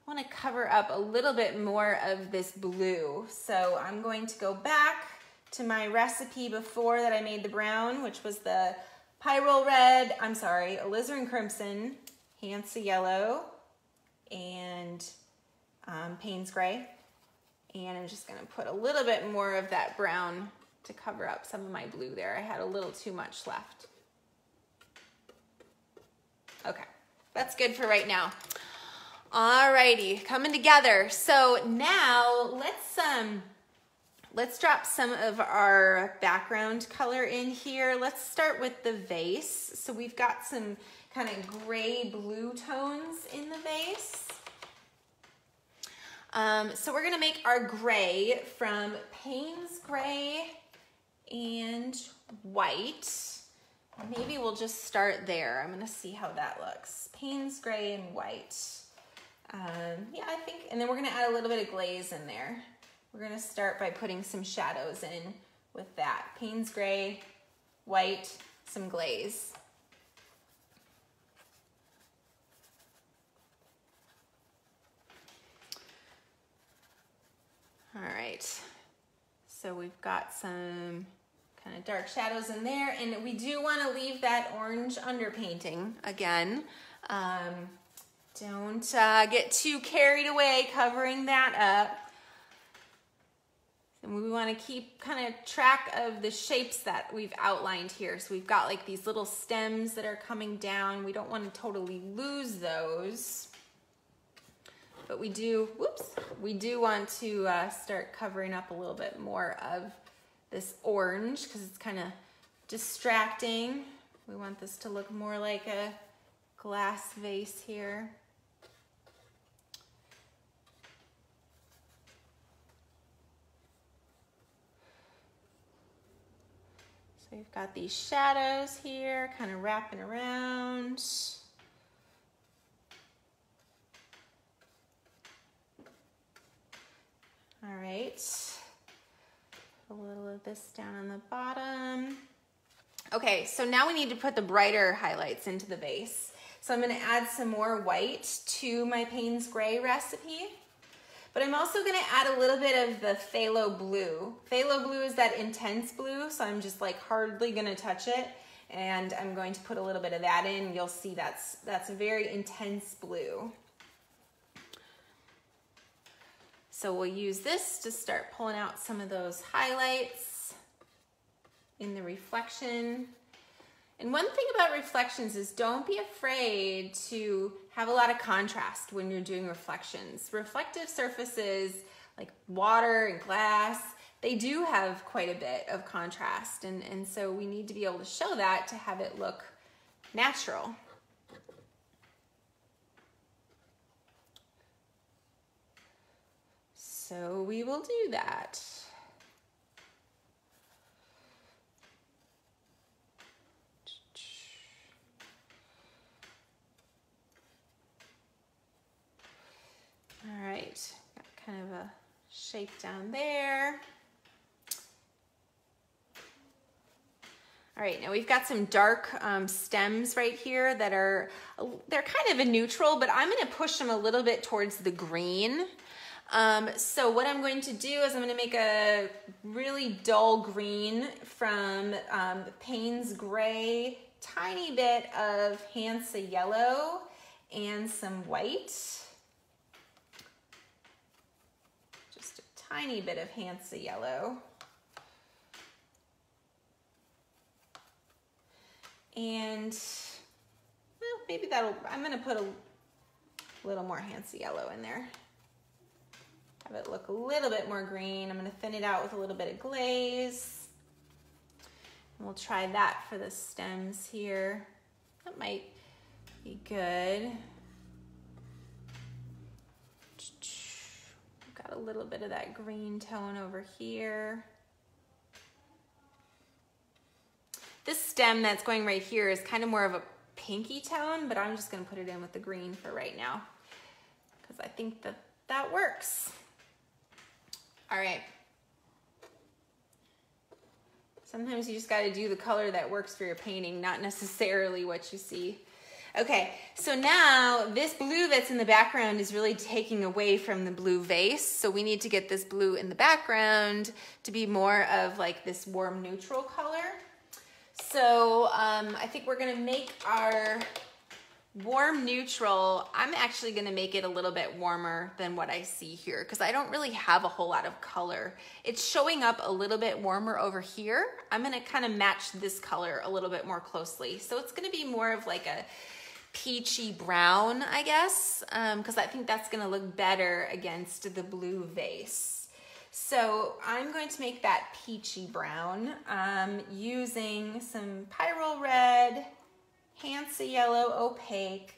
I want to cover up a little bit more of this blue. So I'm going to go back to my recipe before that I made the brown, which was the pyrrole red, alizarin crimson, Hansa Yellow, and Payne's Gray. And I'm just gonna put a little bit more of that brown to cover up some of my blue there. I had a little too much left. Okay, that's good for right now. Alrighty, coming together. So now let's drop some of our background color in here. Let's start with the vase. So we've got some kind of gray blue tones in the vase. So we're gonna make our gray from Payne's Gray and white. Maybe we'll just start there. I'm gonna see how that looks. Payne's Gray and white. Yeah, I think, and then we're gonna add a little bit of glaze in there. We're gonna start by putting some shadows in with that. Payne's Gray, white, some glaze. All right, so we've got some kind of dark shadows in there, and we do want to leave that orange underpainting again. Don't get too carried away covering that up. And we want to keep kind of track of the shapes that we've outlined here. So we've got like these little stems that are coming down. We don't want to totally lose those. But we do want to start covering up a little bit more of this orange because it's kind of distracting. We want this to look more like a glass vase here. So we've got these shadows here kind of wrapping around. All right, a little of this down on the bottom. Okay, so now we need to put the brighter highlights into the vase. So I'm gonna add some more white to my Payne's Gray recipe, but I'm also gonna add a little bit of the phthalo blue. Phthalo blue is that intense blue, so I'm just like hardly gonna touch it. And I'm going to put a little bit of that in. You'll see that's a very intense blue. So we'll use this to start pulling out some of those highlights in the reflection. And one thing about reflections is don't be afraid to have a lot of contrast when you're doing reflections. Reflective surfaces like water and glass, they do have quite a bit of contrast. And so we need to be able to show that to have it look natural. So we will do that. All right, got kind of a shape down there. All right, now we've got some dark stems right here that they're kind of a neutral, but I'm gonna push them a little bit towards the green. So what I'm going to do is I'm going to make a really dull green from Payne's gray, tiny bit of Hansa yellow, and some white. Just a tiny bit of Hansa yellow. And well, maybe I'm going to put a little more Hansa yellow in there. Have it look a little bit more green. I'm going to thin it out with a little bit of glaze. And we'll try that for the stems here. That might be good. Got a little bit of that green tone over here. This stem that's going right here is kind of more of a pinky tone, but I'm just going to put it in with the green for right now because I think that works. All right. Sometimes you just got to do the color that works for your painting, not necessarily what you see. Okay, so now this blue that's in the background is really taking away from the blue vase. So we need to get this blue in the background to be more of like this warm neutral color. So I think we're gonna make our warm neutral, I'm actually gonna make it a little bit warmer than what I see here because I don't really have a whole lot of color. It's showing up a little bit warmer over here. I'm gonna kind of match this color a little bit more closely. So it's gonna be more of like a peachy brown, I guess, because I think that's gonna look better against the blue vase. So I'm going to make that peachy brown using some pyrrole red, Hansa yellow opaque,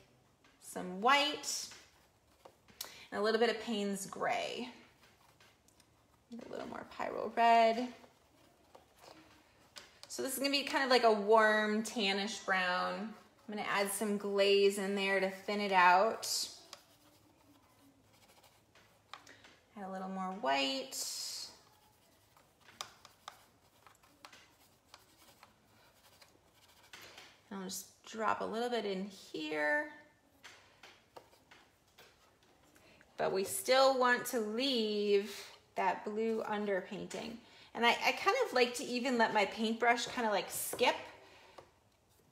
some white, and a little bit of Payne's gray. A little more pyrrole red. So this is gonna be kind of like a warm tannish brown. I'm gonna add some glaze in there to thin it out. Add a little more white. And I'll just drop a little bit in here. But we still want to leave that blue underpainting. And I kind of like to even let my paintbrush kind of like skip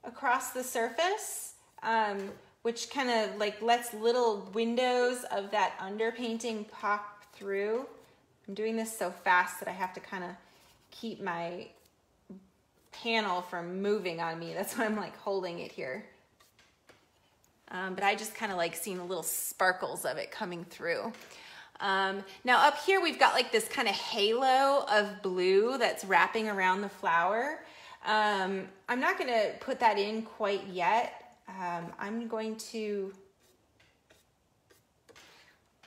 across the surface, which kind of like lets little windows of that underpainting pop through. I'm doing this so fast that I have to kind of keep my panel from moving on me. That's why I'm like holding it here. But I just kind of like seeing the little sparkles of it coming through. Now up here we've got like this kind of halo of blue that's wrapping around the flower. I'm not going to put that in quite yet. I'm going to,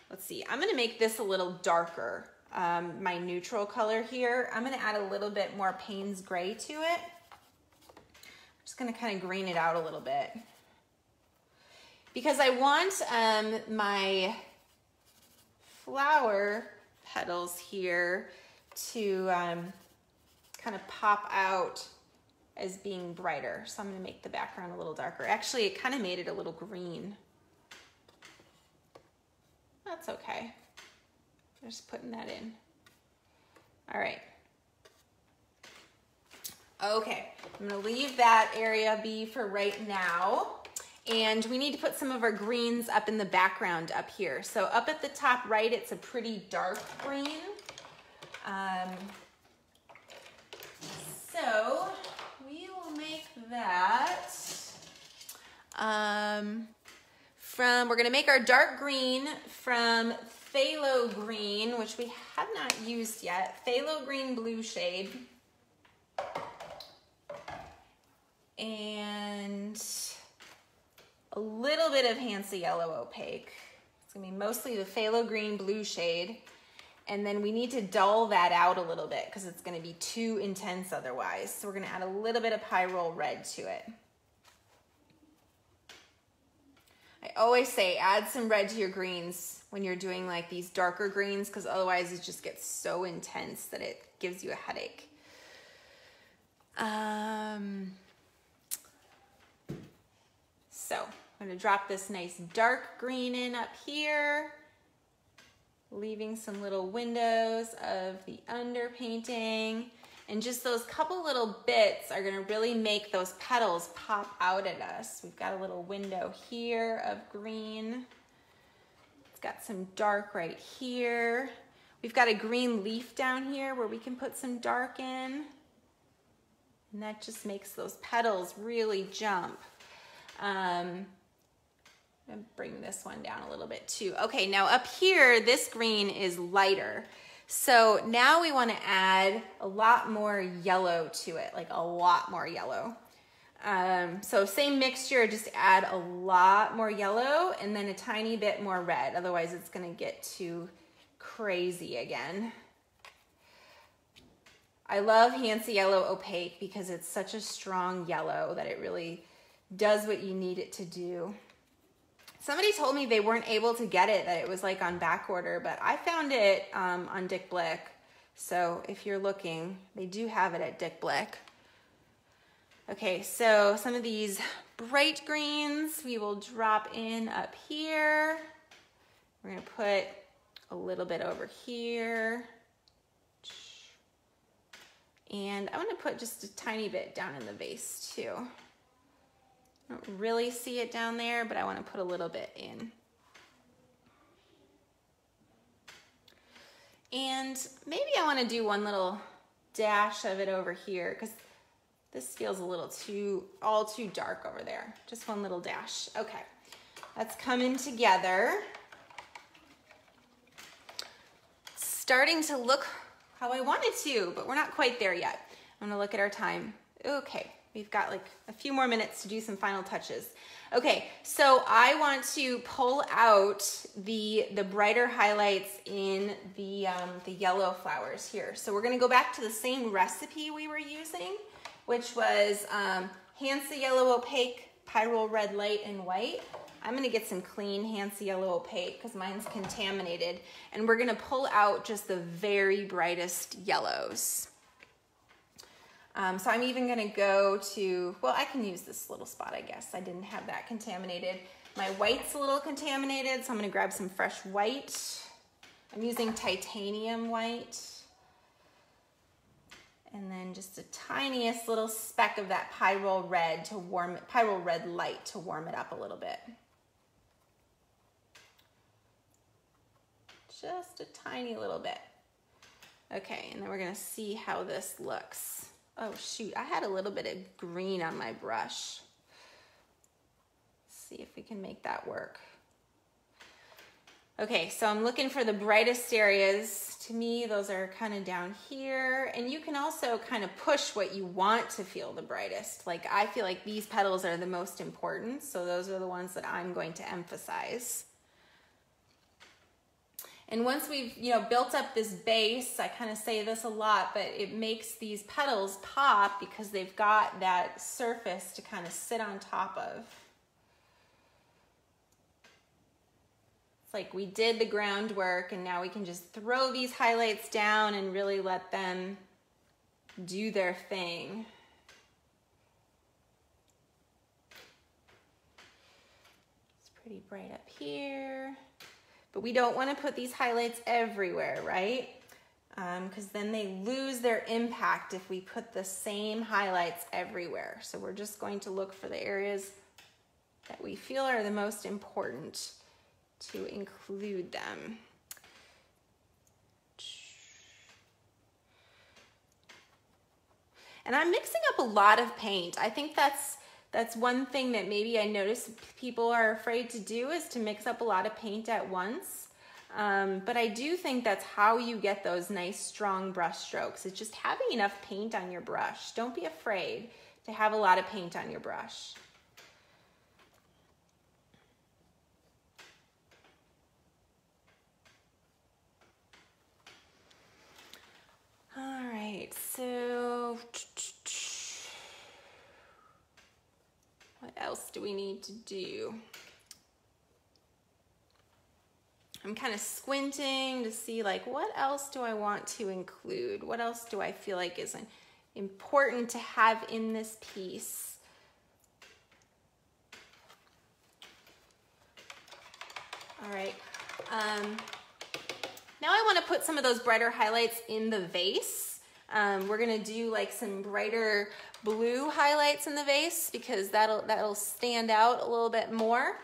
let's see, I'm going to make this a little darker. My neutral color here. I'm going to add a little bit more Payne's gray to it. I'm just going to kind of green it out a little bit. Because I want my flower petals here to kind of pop out as being brighter. So I'm going to make the background a little darker. Actually, it kind of made it a little green. That's okay. Just putting that in. All right. Okay, I'm gonna leave that area be for right now. And we need to put some of our greens up in the background up here. So up at the top right, it's a pretty dark green. So we will make that we're gonna make our dark green from phthalo green, which we have not used yet. Phthalo green blue shade. And a little bit of Hansa yellow opaque. It's gonna be mostly the phthalo green blue shade. And then we need to dull that out a little bit because it's gonna be too intense otherwise. So we're gonna add a little bit of pyrrole red to it. I always say add some red to your greens when you're doing like these darker greens, because otherwise it just gets so intense that it gives you a headache. So I'm gonna drop this nice dark green in up here, leaving some little windows of the underpainting. And just those couple little bits are gonna really make those petals pop out at us. We've got a little window here of green. It's got some dark right here. We've got a green leaf down here where we can put some dark in. And that just makes those petals really jump. I'm gonna bring this one down a little bit too. Okay, now up here, this green is lighter. So now we wanna add a lot more yellow to it, like a lot more yellow. So same mixture, just add a lot more yellow and then a tiny bit more red. Otherwise it's gonna get too crazy again. I love Hansa yellow opaque because it's such a strong yellow that it really does what you need it to do. Somebody told me they weren't able to get it, that it was like on back order, but I found it on Dick Blick. So if you're looking, they do have it at Dick Blick. Okay, so some of these bright greens we will drop in up here. We're gonna put a little bit over here. And I'm gonna put just a tiny bit down in the vase too. I don't really see it down there, but I want to put a little bit in. And maybe I want to do one little dash of it over here because this feels a little too dark over there. Just one little dash. Okay, that's coming together. It's starting to look how I want it to, but we're not quite there yet. I'm gonna look at our time. Okay. We've got like a few more minutes to do some final touches. Okay, so I want to pull out the brighter highlights in the yellow flowers here. So we're gonna go back to the same recipe we were using, which was Hansa yellow opaque, pyrrole red light, and white. I'm gonna get some clean Hansa yellow opaque because mine's contaminated. And we're gonna pull out just the very brightest yellows. So I'm even gonna go to, well, I can use this little spot, I guess. I didn't have that contaminated. My white's a little contaminated, so I'm gonna grab some fresh white. I'm using titanium white. And then just the tiniest little speck of that pyrrole red to warm it, pyrrole red light to warm it up a little bit. Just a tiny little bit. Okay, and then we're gonna see how this looks. Oh shoot, I had a little bit of green on my brush. Let's see if we can make that work. Okay, so I'm looking for the brightest areas. To me, those are kind of down here. And you can also kind of push what you want to feel the brightest. Like I feel like these petals are the most important, so those are the ones that I'm going to emphasize. And once we've, built up this base, I kind of say this a lot, but it makes these petals pop because they've got that surface to kind of sit on top of. It's like we did the groundwork and now we can just throw these highlights down and really let them do their thing. It's pretty bright up here. But we don't want to put these highlights everywhere, right? because then they lose their impact if we put the same highlights everywhere. So we're just going to look for the areas that we feel are the most important to include them. And I'm mixing up a lot of paint. I think that's one thing that maybe I notice people are afraid to do, is to mix up a lot of paint at once. But I do think that's how you get those nice strong brush strokes. It's just having enough paint on your brush. Don't be afraid to have a lot of paint on your brush. All right, so what else do we need to do? I'm kind of squinting to see, like, what else do I want to include? What else do I feel like is important to have in this piece? All right. Now I want to put some of those brighter highlights in the vase. We're gonna do like some brighter blue highlights in the vase because that'll stand out a little bit more.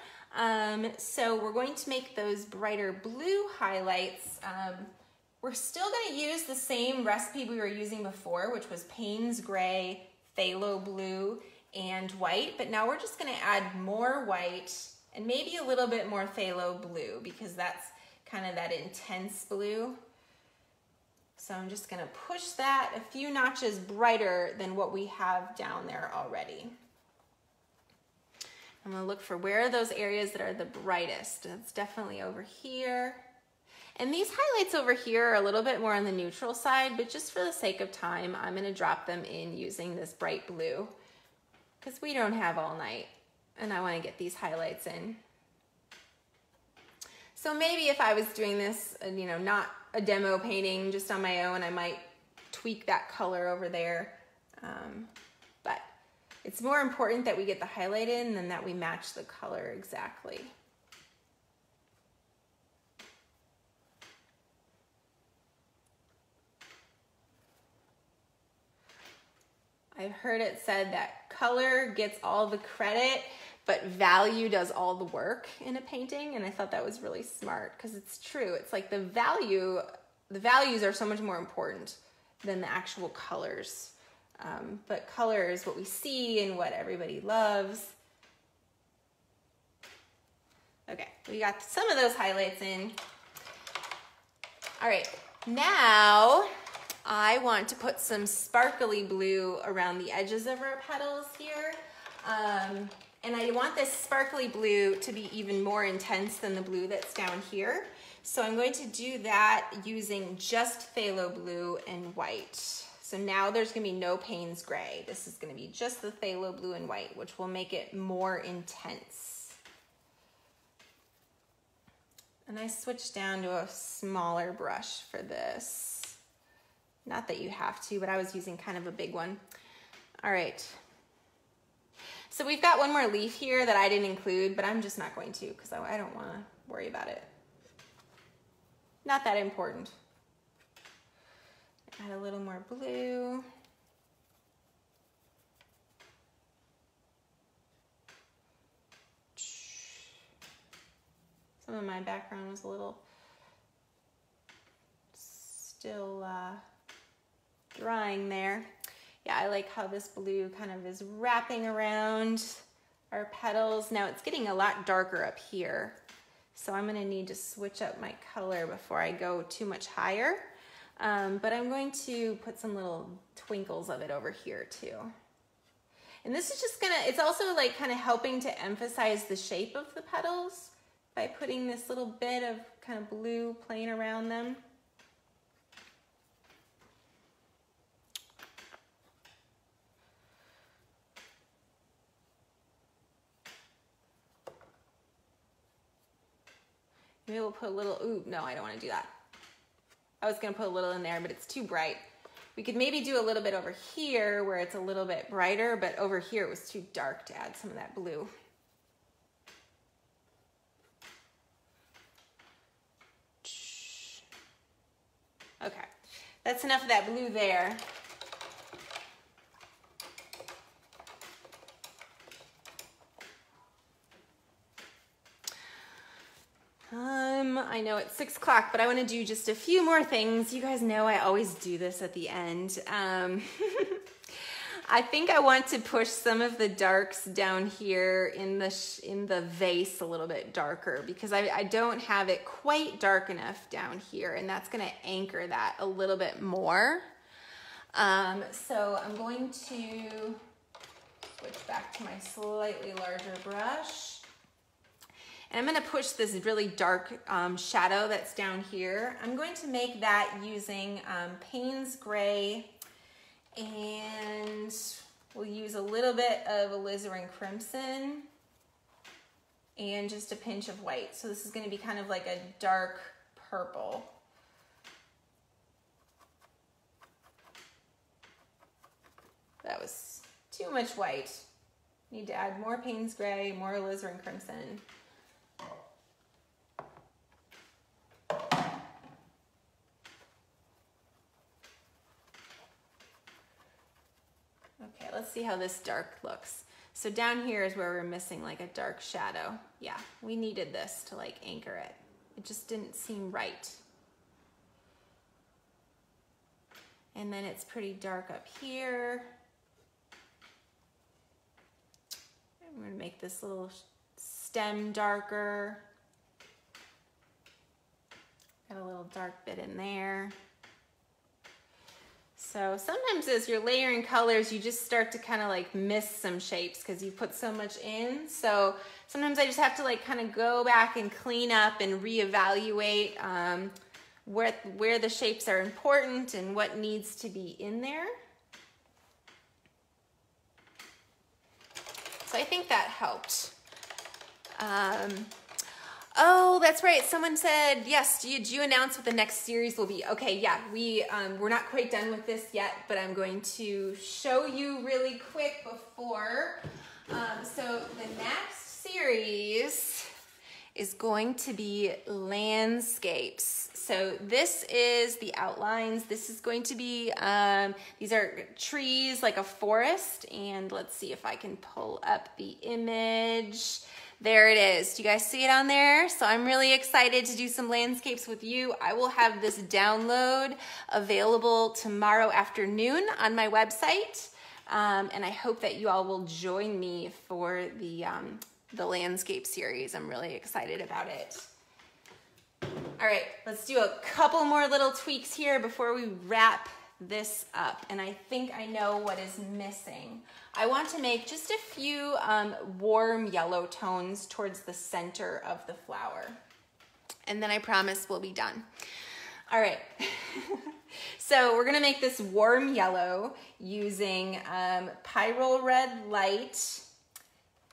So we're going to make those brighter blue highlights. We're still gonna use the same recipe we were using before, which was Payne's gray, phthalo blue, and white, but now we're just gonna add more white and maybe a little bit more phthalo blue because that's kind of that intense blue. So I'm just gonna push that a few notches brighter than what we have down there already. I'm gonna look for where are those areas that are the brightest. It's definitely over here. And these highlights over here are a little bit more on the neutral side, but just for the sake of time, I'm gonna drop them in using this bright blue because we don't have all night and I wanna get these highlights in. So maybe if I was doing this, you know, not a demo painting, just on my own, I might tweak that color over there. But it's more important that we get the highlight in than that we match the color exactly. I've heard it said that color gets all the credit, but value does all the work in a painting, and I thought that was really smart because it's true. It's like the values are so much more important than the actual colors. But color is what we see and what everybody loves. Okay, we got some of those highlights in. All right, now I want to put some sparkly blue around the edges of our petals here. And I want this sparkly blue to be even more intense than the blue that's down here. So I'm going to do that using just phthalo blue and white. So now there's gonna be no Payne's gray. This is gonna be just the phthalo blue and white, which will make it more intense. And I switched down to a smaller brush for this. Not that you have to, but I was using kind of a big one. All right. So we've got one more leaf here that I didn't include, but I'm just not going to because I don't want to worry about it. Not that important. Add a little more blue. Some of my background was a little still drying there. Yeah, I like how this blue kind of is wrapping around our petals. Now it's getting a lot darker up here, so I'm gonna need to switch up my color before I go too much higher. But I'm going to put some little twinkles of it over here too. And this is just gonna, it's also like kind of helping to emphasize the shape of the petals by putting this little bit of kind of blue playing around them. Maybe we'll put a little, ooh, no, I don't want to do that. I was going to put a little in there, but it's too bright. We could maybe do a little bit over here where it's a little bit brighter, but over here it was too dark to add some of that blue. Okay. that's enough of that blue there. I know it's 6 o'clock, but I want to do just a few more things. You guys know I always do this at the end. I think I want to push some of the darks down here in the vase a little bit darker, because I don't have it quite dark enough down here, and that's going to anchor that a little bit more. So I'm going to switch back to my slightly larger brush. And I'm going to push this really dark shadow that's down here. I'm going to make that using Payne's Gray, and we'll use a little bit of alizarin crimson and just a pinch of white. So this is going to be kind of like a dark purple. That was too much white. Need to add more Payne's Gray, more alizarin crimson. Okay, let's see how this dark looks. So down here is where we're missing like a dark shadow. Yeah, we needed this to like anchor it. It just didn't seem right. And then it's pretty dark up here. I'm gonna make this little stem darker. Got a little dark bit in there. So sometimes as you're layering colors, you just start to kind of like miss some shapes because you put so much in. So sometimes I just have to like kind of go back and clean up and reevaluate where the shapes are important and what needs to be in there. So I think that helped. Oh, that's right. Someone said, yes, did you announce what the next series will be? Okay, yeah, we're not quite done with this yet, but I'm going to show you really quick before. So the next series is going to be landscapes. So this is the outlines. This is going to be, these are trees like a forest. And let's see if I can pull up the image. There it is. Do you guys see it on there? So I'm really excited to do some landscapes with you. I will have this download available tomorrow afternoon on my website. And I hope that you all will join me for the landscape series. I'm really excited about it. All right, let's do a couple more little tweaks here before we wrap this up. And I think I know what is missing. I want to make just a few warm yellow tones towards the center of the flower. And then I promise we'll be done. All right. So we're gonna make this warm yellow using pyrrole red light.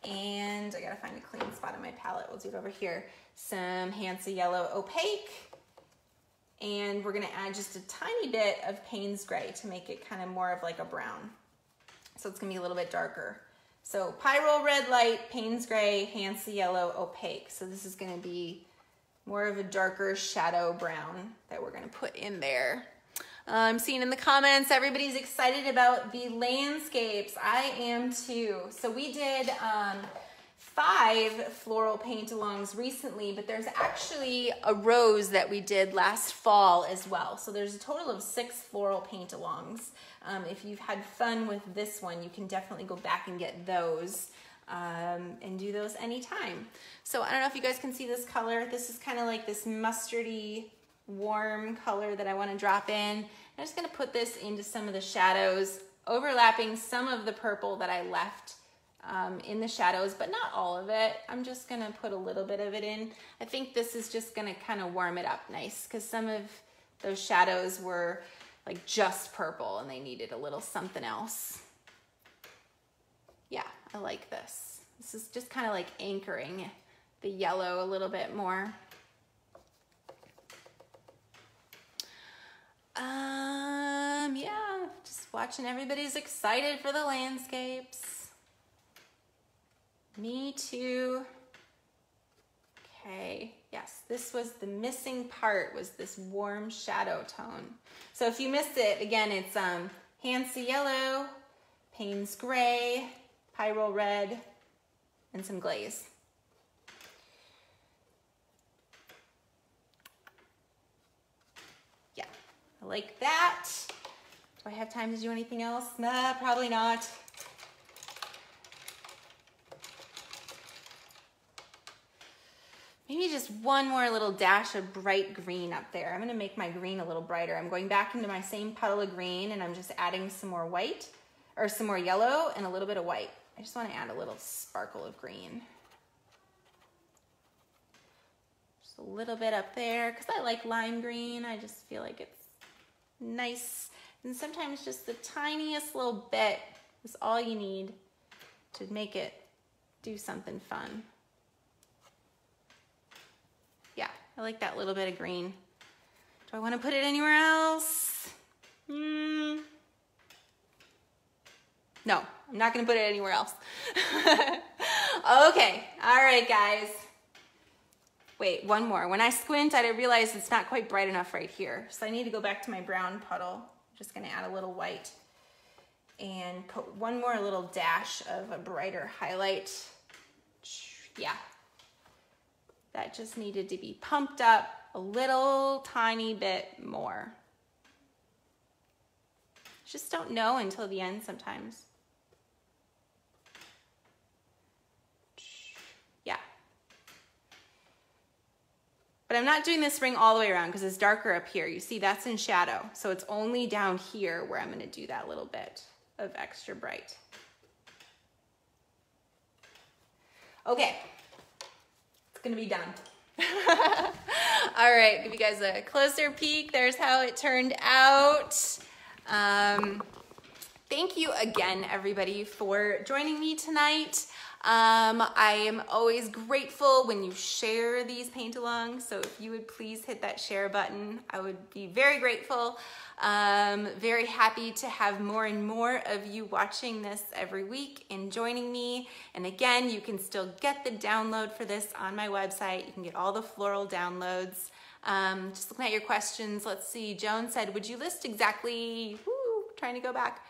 And I gotta find a clean spot on my palette. We'll do it over here. Some Hansa yellow opaque. And we're gonna add just a tiny bit of Payne's Gray to make it kind of more of like a brown. So it's gonna be a little bit darker. So pyrrole red light, Payne's Gray, Hansa yellow opaque. So this is gonna be more of a darker shadow brown that we're gonna put in there. I'm seeing in the comments, everybody's excited about the landscapes. I am too. So we did 5 floral paint-alongs recently, but there's actually a rose that we did last fall as well. So there's a total of 6 floral paint-alongs. If you've had fun with this one, you can definitely go back and get those and do those anytime. So I don't know if you guys can see this color. This is kind of like this mustardy, warm color that I want to drop in. I'm just going to put this into some of the shadows, overlapping some of the purple that I left in the shadows, but not all of it. I'm just gonna put a little bit of it in. I think this is just gonna kind of warm it up nice because some of those shadows were like just purple and they needed a little something else. Yeah, I like this. This is just kind of like anchoring the yellow a little bit more. Yeah, just watching everybody's excited for the landscapes. Me too. Okay, yes, this was the missing part, was this warm shadow tone. So if you missed it, again, it's Hansa yellow, Payne's gray, Pyrrole red, and some glaze. Yeah, I like that. Do I have time to do anything else? Nah, probably not. Maybe just one more little dash of bright green up there. I'm gonna make my green a little brighter. I'm going back into my same puddle of green and I'm just adding some more white, or some more yellow and a little bit of white. I just wanna add a little sparkle of green. Just a little bit up there, because I like lime green. I just feel like it's nice. And sometimes just the tiniest little bit is all you need to make it do something fun. Yeah, I like that little bit of green. Do I want to put it anywhere else? No, I'm not going to put it anywhere else. Okay, all right, guys. Wait, one more. When I squint, I realize it's not quite bright enough right here. So I need to go back to my brown puddle. I'm just going to add a little white and put one more little dash of a brighter highlight. Yeah. That just needed to be pumped up a little tiny bit more. Just don't know until the end sometimes. Yeah. But I'm not doing this ring all the way around because it's darker up here. You see, that's in shadow. So it's only down here where I'm going to do that little bit of extra bright. Okay. Gonna be done. All right, give you guys a closer peek. There's how it turned out. Thank you again, everybody, for joining me tonight. I am always grateful when you share these paint-alongs, so if you would please hit that share button, I would be very grateful. Very happy to have more and more of you watching this every week and joining me. And again, you can still get the download for this on my website. You can get all the floral downloads. Just looking at your questions, let's see. Joan said, would you list exactly, trying to go back.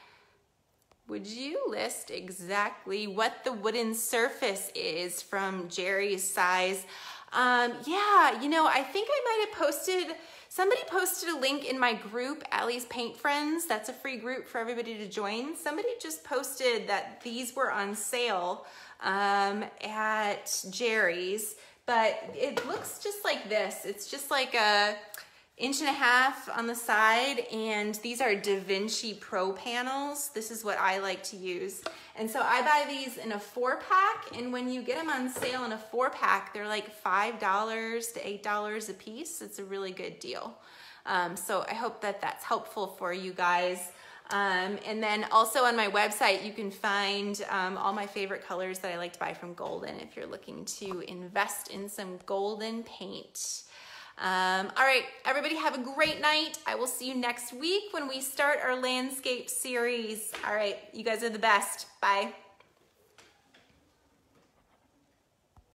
Would you list exactly what the wooden surface is from Jerry's size? Yeah, you know, I think I might have posted, somebody posted a link in my group, Allie's Paint Friends. That's a free group for everybody to join. Somebody just posted that these were on sale at Jerry's, but it looks just like this. It's just like a 1.5 inches on the side, and these are Da Vinci Pro panels. This is what I like to use. And so I buy these in a 4-pack, and when you get them on sale in a 4-pack, they're like $5 to $8 a piece. It's a really good deal. So I hope that that's helpful for you guys. And then also on my website, you can find all my favorite colors that I like to buy from Golden if you're looking to invest in some Golden paint. All right, everybody have a great night. I will see you next week when we start our landscape series. All right, you guys are the best. Bye.